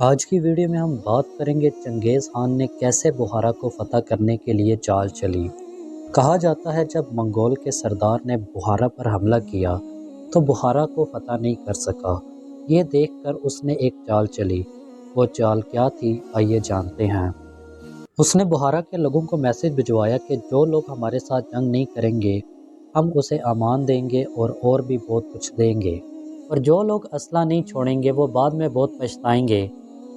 آج کی ویڈیو میں ہم بات کریں گے چنگیز خان نے کیسے بخارا کو فتح کرنے کے لیے چال چلی۔ کہا جاتا ہے جب منگول کے سردار نے بخارا پر حملہ کیا تو بخارا کو فتح نہیں کر سکا۔ یہ دیکھ کر اس نے ایک چال چلی۔ وہ چال کیا تھی آئیے جانتے ہیں۔ اس نے بخارا کے لوگوں کو میسج بھجوایا کہ جو لوگ ہمارے ساتھ جنگ نہیں کریں گے ہم اسے امان دیں گے اور بھی بہت کچھ دیں گے، اور جو لوگ اسلحہ نہیں چھوڑیں گے وہ بعد میں بہت پچھتائیں گے۔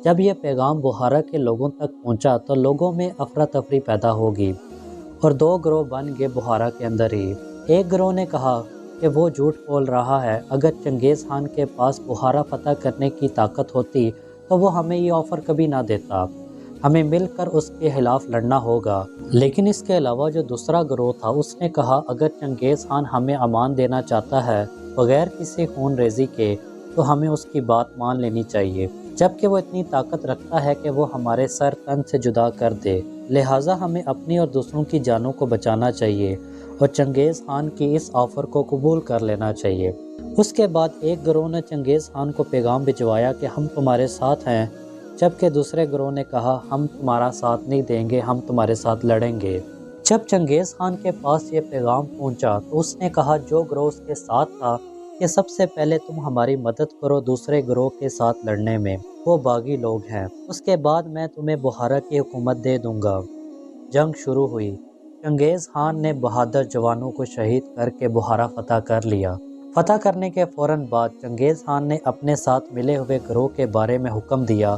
جب یہ پیغام بخارا کے لوگوں تک پہنچا تو لوگوں میں افراتفری پیدا ہوگی اور دو گروہ بن گئے بخارا کے اندر ہی۔ ایک گروہ نے کہا کہ وہ جھوٹ بول رہا ہے، اگر چنگیز خان کے پاس بخارا فتح کرنے کی طاقت ہوتی تو وہ ہمیں یہ آفر کبھی نہ دیتا، ہمیں مل کر اس کے خلاف لڑنا ہوگا۔ لیکن اس کے علاوہ جو دوسرا گروہ تھا اس نے کہا اگر چنگیز خان ہمیں امان دینا چاہتا ہے بغیر کسی خون ریزی کے تو ہمیں اس کی بات مان لینی چاہیے، جبکہ وہ اتنی طاقت رکھتا ہے کہ وہ ہمارے سر تن سے جدا کر دے، لہٰذا ہمیں اپنی اور دوسروں کی جانوں کو بچانا چاہیے اور چنگیز خان کی اس آفر کو قبول کر لینا چاہیے۔ اس کے بعد ایک گروہ نے چنگیز خان کو پیغام بھجوایا کہ ہم تمہارے ساتھ ہیں، جبکہ دوسرے گروہ نے کہا ہم تمہارا ساتھ نہیں دیں گے، ہم تمہارے ساتھ لڑیں گے۔ جب چنگیز خان کے پاس یہ پیغام پہنچا تو اس نے کہا جو گروہ اس کے ساتھ تھا کہ سب سے پہلے تم ہماری مدد کرو دوسرے گروہ کے ساتھ لڑنے میں، وہ باغی لوگ ہیں، اس کے بعد میں تمہیں بخارا کی حکومت دے دوں گا۔ جنگ شروع ہوئی۔ چنگیز خان نے بہادر جوانوں کو شہید کر کے بخارا فتح کر لیا۔ فتح کرنے کے فوراً بعد چنگیز خان نے اپنے ساتھ ملے ہوئے گروہ کے بارے میں حکم دیا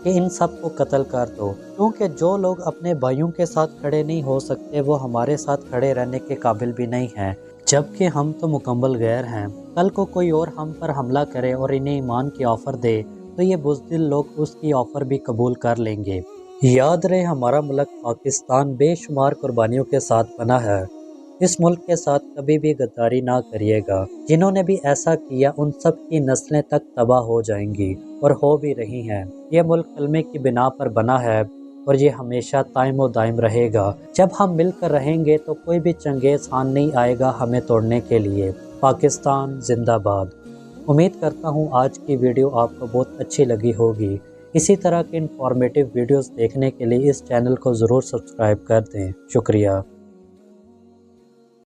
کہ ان سب کو قتل کر دو، کیونکہ جو لوگ اپنے بھائیوں کے ساتھ کھڑے نہیں ہو سکتے وہ ہمارے ساتھ کھڑے رہنے کے قابل بھی نہیں ہیں، جبکہ ہم تو مکمل غیر ہیں۔ کل کو کوئی اور ہم پر حملہ کرے اور انہیں ایمان کی آفر دے تو یہ بزدل لوگ اس کی آفر بھی قبول کر لیں گے۔ یاد رہے ہمارا ملک پاکستان بے شمار قربانیوں کے ساتھ بنا ہے، اس ملک کے ساتھ کبھی بھی غداری نہ کریے گا۔ جنہوں نے بھی ایسا کیا ان سب کی نسلیں تک تباہ ہو جائیں گی اور ہو بھی رہی ہیں۔ یہ ملک کلمے کی بنا پر بنا ہے اور یہ ہمیشہ قائم و دائم رہے گا۔ جب ہم مل کر رہیں گے تو کوئی بھی چنگیز خان نہیں آئے گا ہمیں توڑنے کے لیے۔ پاکستان زندہ باد۔ امید کرتا ہوں آج کی ویڈیو آپ کو بہت اچھی لگی ہوگی۔ اسی طرح کے انفارمیٹیو ویڈیوز دیکھنے کے لیے اس چینل کو ضرور سبسکرائب کر دیں۔ شکریہ۔